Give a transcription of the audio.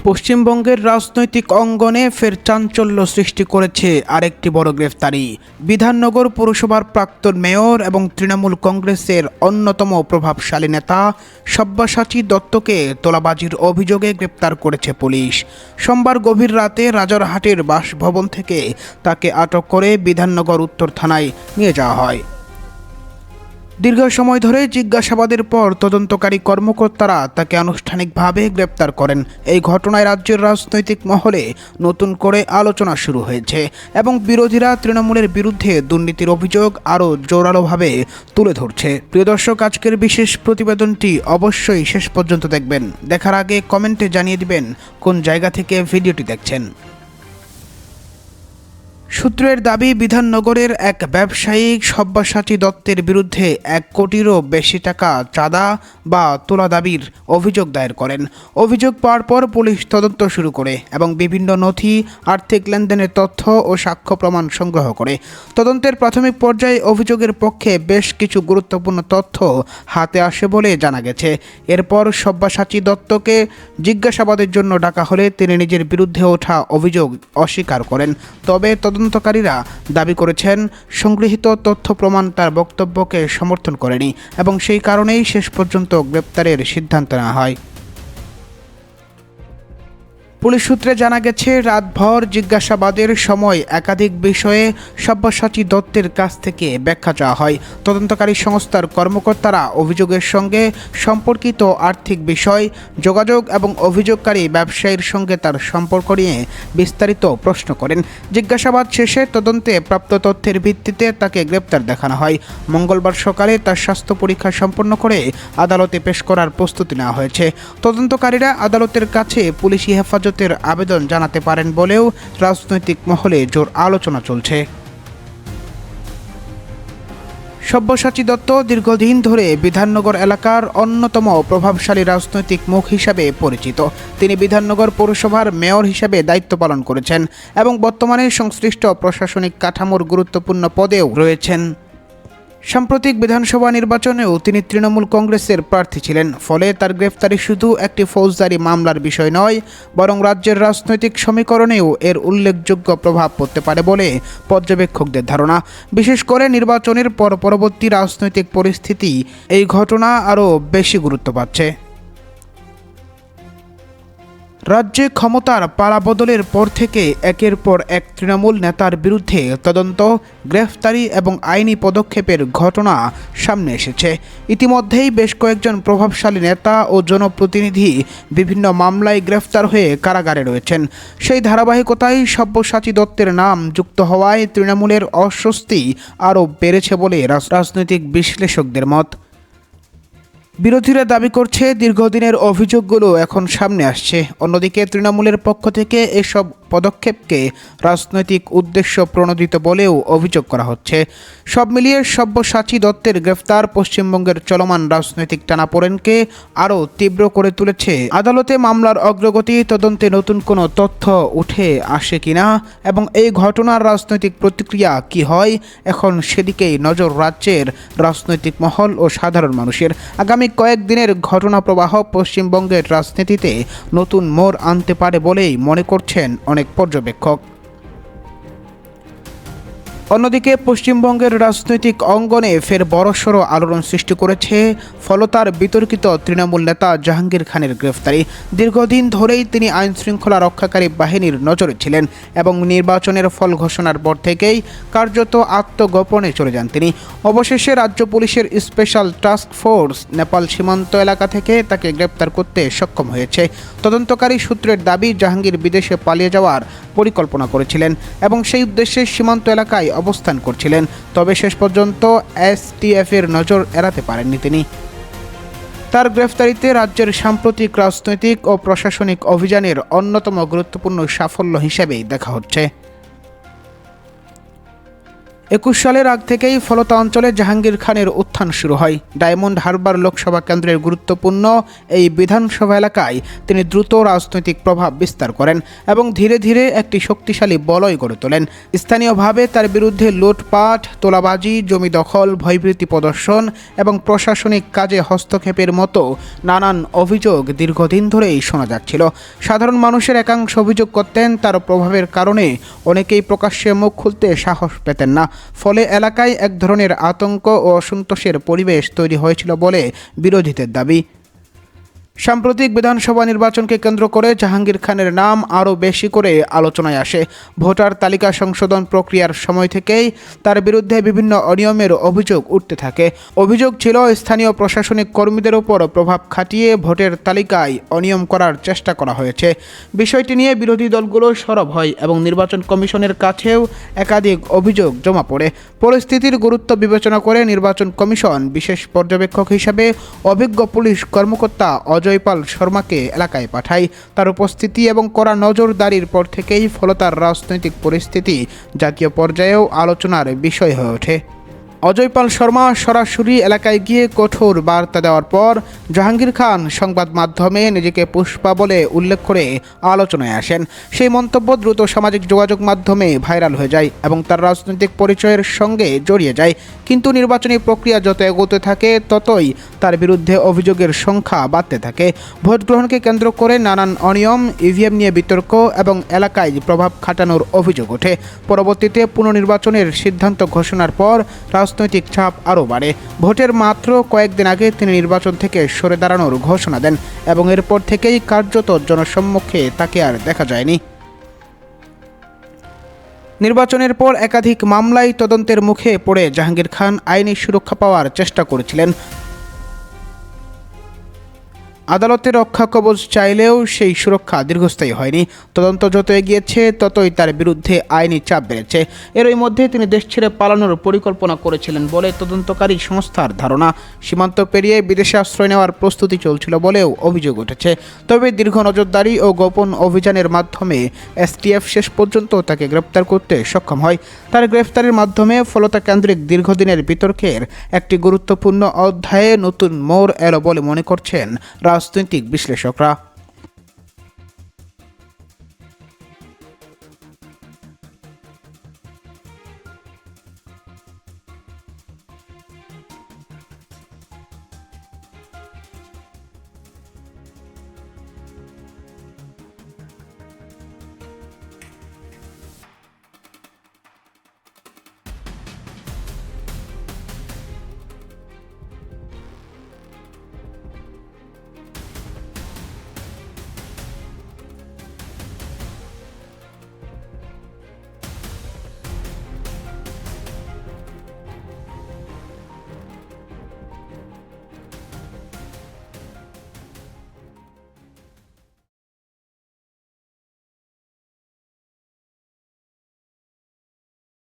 পশ্চিমবঙ্গের রাজনৈতিক অঙ্গনে ফের চাঞ্চল্য সৃষ্টি করেছে আরেকটি বড় গ্রেফতারি। বিধাননগর পৌরসভার প্রাক্তন মেয়র এবং তৃণমূল কংগ্রেসের অন্যতম প্রভাবশালী নেতা সব্যসাচী দত্তকে তোলাবাজির অভিযোগে গ্রেপ্তার করেছে পুলিশ। সোমবার গভীর রাতে রাজারহাটের বাসভবন থেকে তাকে আটক করে বিধাননগর উত্তর থানায় নিয়ে যাওয়া হয়। দীর্ঘ সময় ধরে জিজ্ঞাসাবাদের পর তদন্তকারী কর্মকর্তারা তাকে আনুষ্ঠানিকভাবে গ্রেপ্তার করেন। এই ঘটনায় রাজ্যের রাজনৈতিক মহলে নতুন করে আলোচনা শুরু হয়েছে এবং বিরোধীরা তৃণমূলের বিরুদ্ধে দুর্নীতির অভিযোগ আরও জোরালোভাবে তুলে ধরছে। প্রিয় দর্শক, আজকের বিশেষ প্রতিবেদনটি অবশ্যই শেষ পর্যন্ত দেখবেন। দেখার আগে কমেন্টে জানিয়ে দিবেন কোন জায়গা থেকে ভিডিওটি দেখছেন। সূত্রের দাবি, বিধাননগরের এক ব্যবসায়ী সব্যসাচী দত্তের বিরুদ্ধে 1 কোটিরও বেশি টাকা চাঁদা বা তোলা দাবির অভিযোগ দায়ের করেন। অভিযোগ পাওয়ার পর পুলিশ তদন্ত শুরু করে এবং বিভিন্ন নথি, আর্থিক লেনদেনের তথ্য ও সাক্ষ্য প্রমাণ সংগ্রহ করে। তদন্তের প্রাথমিক পর্যায়ে অভিযোগের পক্ষে বেশ কিছু গুরুত্বপূর্ণ তথ্য হাতে আসে বলে জানা গেছে। এরপর সব্যসাচী দত্তকে জিজ্ঞাসাবাদের জন্য ডাকা হলে তিনি নিজের বিরুদ্ধে ওঠা অভিযোগ অস্বীকার করেন। তবে তদন্তকারীরা দাবি করেছেন সংগৃহীত তথ্য প্রমাণ তার বক্তব্যকে সমর্থন করেনি এবং সেই কারণেই শেষ পর্যন্ত গ্রেপ্তারের সিদ্ধান্ত নেওয়া হয়। পুলিশ সূত্রে জানা গেছে, রাতভর জিজ্ঞাসাবাদের সময় একাধিক বিষয়ে সব্যসাচী দত্তের কাছ থেকে ব্যাখ্যা চাওয়া হয়। তদন্তকারী সংস্থার কর্মকর্তারা অভিযোগের সঙ্গে সম্পর্কিত আর্থিক বিষয়, যোগাযোগ এবং অভিযোগকারী ব্যবসায়ীর সঙ্গে তার সম্পর্ক নিয়ে বিস্তারিত প্রশ্ন করেন। জিজ্ঞাসাবাদ শেষে তদন্তে প্রাপ্ত তথ্যের ভিত্তিতে তাকে গ্রেপ্তার দেখানো হয়। মঙ্গলবার সকালে তার স্বাস্থ্য পরীক্ষা সম্পন্ন করে আদালতে পেশ করার প্রস্তুতি নেওয়া হয়েছে। তদন্তকারীরা আদালতের কাছে পুলিশি হেফাজত আবেদন জানাতে পারেন বলেও রাজনৈতিক মহলে জোর আলোচনা চলছে। সব্যসাচী দত্ত দীর্ঘদিন ধরে বিধাননগর এলাকার অন্যতম প্রভাবশালী রাজনৈতিক মুখ হিসাবে পরিচিত। তিনি বিধাননগর পৌরসভার মেয়র হিসাবে দায়িত্ব পালন করেছেন এবং বর্তমানে সংশ্লিষ্ট প্রশাসনিক কাঠামোর গুরুত্বপূর্ণ পদেও রয়েছেন। সাম্প্রতিক বিধানসভা নির্বাচনেও তিনি তৃণমূল কংগ্রেসের প্রার্থী ছিলেন। ফলে তার গ্রেফতারি শুধু একটি ফৌজদারি মামলার বিষয় নয়, বরং রাজ্যের রাজনৈতিক সমীকরণেও এর উল্লেখযোগ্য প্রভাব পড়তে পারে বলে পর্যবেক্ষকদের ধারণা। বিশেষ করে নির্বাচনের পরবর্তী রাজনৈতিক পরিস্থিতি এই ঘটনা আরও বেশি গুরুত্ব পাচ্ছে। রাজ্যে ক্ষমতার পালাবদলের পর থেকে একের পর এক তৃণমূল নেতার বিরুদ্ধে তদন্ত, গ্রেফতারি এবং আইনি পদক্ষেপের ঘটনা সামনে এসেছে। ইতিমধ্যেই বেশ কয়েকজন প্রভাবশালী নেতা ও জনপ্রতিনিধি বিভিন্ন মামলায় গ্রেফতার হয়ে কারাগারে রয়েছেন। সেই ধারাবাহিকতায় সব্যসাচী দত্তের নাম যুক্ত হওয়ায় তৃণমূলের অস্বস্তি আরও বেড়েছে বলে রাজনৈতিক বিশ্লেষকদের মত। বিরোধীরা দাবি করছে দীর্ঘদিনের অভিযোগগুলো এখন সামনে আসছে। অন্যদিকে তৃণমূলের পক্ষ থেকে এসব পদক্ষেপকে রাজনৈতিক উদ্দেশ্য প্রণোদিত বলেও অভিযোগ করা হচ্ছে। সব মিলিয়ে সব্যসাচী দত্তের গ্রেফতার পশ্চিমবঙ্গের চলমান রাজনৈতিক টানাপোড়েনকে আরও তীব্র করে তুলেছে। আদালতে মামলার অগ্রগতি, তদন্তে নতুন কোনো তথ্য উঠে আসে কিনা এবং এই ঘটনার রাজনৈতিক প্রতিক্রিয়া কি হয়, এখন সেদিকেই নজর রাজ্যের রাজনৈতিক মহল ও সাধারণ মানুষের। আগামী কয়েকদিনের ঘটনা প্রবাহ পশ্চিমবঙ্গের রাজনীতিতে নতুন মোড় আনতে পারে বলেই মনে করছেন অনেক পর্যবেক্ষক। অন্যদিকে পশ্চিমবঙ্গের রাজনৈতিক অঙ্গনে ফের বড়সড় আলোড়ন সৃষ্টি করেছে ফলতার বিতর্কিত তৃণমূল নেতা জাহাঙ্গীর খানের গ্রেফতারি। দীর্ঘদিন ধরেই তিনি আইন শৃঙ্খলা রক্ষাকারী বাহিনীর নজরে ছিলেন এবং নির্বাচনের ফল ঘোষণার পর থেকেই কার্যত আত্মগোপনে চলে যান তিনি। অবশেষে রাজ্য পুলিশের স্পেশাল টাস্ক ফোর্স নেপাল সীমান্ত এলাকা থেকে তাকে গ্রেপ্তার করতে সক্ষম হয়েছে। তদন্তকারী সূত্রের দাবি, জাহাঙ্গীর বিদেশে পালিয়ে যাওয়ার পরিকল্পনা করেছিলেন এবং সেই উদ্দেশ্যে সীমান্ত এলাকায় অবস্থান করছিলেন। তবে শেষ পর্যন্ত এসটিএফের নজর এড়াতে পারেননি তিনি। তার গ্রেফতারিতে রাজ্যের সাম্প্রতিক রাজনৈতিক ও প্রশাসনিক অভিযানের অন্যতম গুরুত্বপূর্ণ সাফল্য হিসেবেই দেখা হচ্ছে। ২১ সালের আগ থেকেই ফলতা অঞ্চলে জাহাঙ্গীর খানের উত্থান শুরু হয়। ডায়মন্ড হারবার লোকসভা কেন্দ্রের গুরুত্বপূর্ণ এই বিধানসভা এলাকায় তিনি দ্রুত রাজনৈতিক প্রভাব বিস্তার করেন এবং ধীরে ধীরে একটি শক্তিশালী বলয় গড়ে তোলেন। স্থানীয়ভাবে তার বিরুদ্ধে লুটপাট, তোলাবাজি, জমি দখল, ভয়ভীতি প্রদর্শন এবং প্রশাসনিক কাজে হস্তক্ষেপের মতো নানান অভিযোগ দীর্ঘদিন ধরেই শোনা যাচ্ছিল। সাধারণ মানুষের একাংশ অভিযোগ করতেন তার প্রভাবের কারণে অনেকেই প্রকাশ্যে মুখ খুলতে সাহস পেতেন না। ফলে এলাকায় এক ধরনের আতঙ্ক ও অসন্তোষের পরিবেশ তৈরি হয়েছিল বলে বিরোধীদের দাবি। সাম্প্রতিক বিধানসভা নির্বাচনকে কেন্দ্র করে জাহাঙ্গীর খানের নাম আরও বেশি করে আলোচনায় আসে। ভোটার তালিকা সংশোধন প্রক্রিয়ার সময় থেকেই তার বিরুদ্ধে বিভিন্ন অনিয়মের অভিযোগ উঠতে থাকে। অভিযোগ ছিল স্থানীয় প্রশাসনিক কর্মীদের উপর প্রভাব খাটিয়ে ভোটের তালিকায় অনিয়ম করার চেষ্টা করা হয়েছে। বিষয়টি নিয়ে বিরোধী দলগুলো সরব হয় এবং নির্বাচন কমিশনের কাছেও একাধিক অভিযোগ জমা পড়ে। পরিস্থিতির গুরুত্ব বিবেচনা করে নির্বাচন কমিশন বিশেষ পর্যবেক্ষক হিসেবে অভিজ্ঞ পুলিশ কর্মকর্তা অজয়পাল শর্মাকে এলাকায় পাঠায়। তার উপস্থিতি এবং কড়া নজরদারির পর থেকেই ফলতার রাজনৈতিক পরিস্থিতি জাতীয় পর্যায়েও আলোচনার বিষয় হয়ে ওঠে। অজয়পাল শর্মা সরাসরি এলাকায় গিয়ে কঠোর বার্তা দেওয়ার পর জাহাঙ্গীর খান সংবাদ মাধ্যমে নিজেকে পুষ্পা বলে উল্লেখ করে আলোচনায় আসেন। সেই মন্তব্য দ্রুত সামাজিক যোগাযোগ মাধ্যমে ভাইরাল হয়ে যায় এবং তার রাজনৈতিক পরিচয়ের সঙ্গে জড়িয়ে যায়। কিন্তু নির্বাচনী প্রক্রিয়া যত এগোতে থাকে ততই তার বিরুদ্ধে অভিযোগের সংখ্যা বাড়তে থাকে। ভোট গ্রহণকে কেন্দ্র করে নানান অনিয়ম, ইভিএম নিয়ে বিতর্ক এবং এলাকায় প্রভাব খাটানোর অভিযোগ ওঠে। পরবর্তীতে পুনর্নির্বাচনের সিদ্ধান্ত ঘোষণার পর রাজনৈতিক চাপ আরও বাড়ে। ভোটের মাত্র কয়েকদিন আগে তিনি নির্বাচন থেকে সরে দাঁড়ানোর ঘোষণা দেন এবং এরপর থেকেই কার্যত জনসম্মুখে তাকে আর দেখা যায়নি। নির্বাচনের পর একাধিক মামলায় তদন্তের মুখে পড়ে জাহাঙ্গীর খান আইনি সুরক্ষা পাওয়ার চেষ্টা করেছিলেন। আদালতের রক্ষা কবচ চাইলেও সেই সুরক্ষা দীর্ঘস্থায়ী হয়নি। তদন্ত যত এগিয়েছে ততই তার বিরুদ্ধে আইনি চাপ বেড়েছে। এরই মধ্যে তিনি দেশ ছেড়ে পালানোর পরিকল্পনা করেছিলেন বলে তদন্তকারী সংস্থার ধারণা। সীমান্ত পেরিয়ে বিদেশে আশ্রয় নেওয়ার প্রস্তুতি চলছিল বলেও অভিযোগ উঠেছে। তবে দীর্ঘ নজরদারি ও গোপন অভিযানের মাধ্যমে এসটিএফ শেষ পর্যন্ত তাকে গ্রেপ্তার করতে সক্ষম হয়। তার গ্রেফতারের মাধ্যমে ফলতা কেন্দ্রিক দীর্ঘদিনের বিতর্কের একটি গুরুত্বপূর্ণ অধ্যায়ে নতুন মোড় এলো বলে মনে করছেন রাজনৈতিক বিশ্লেষকরা।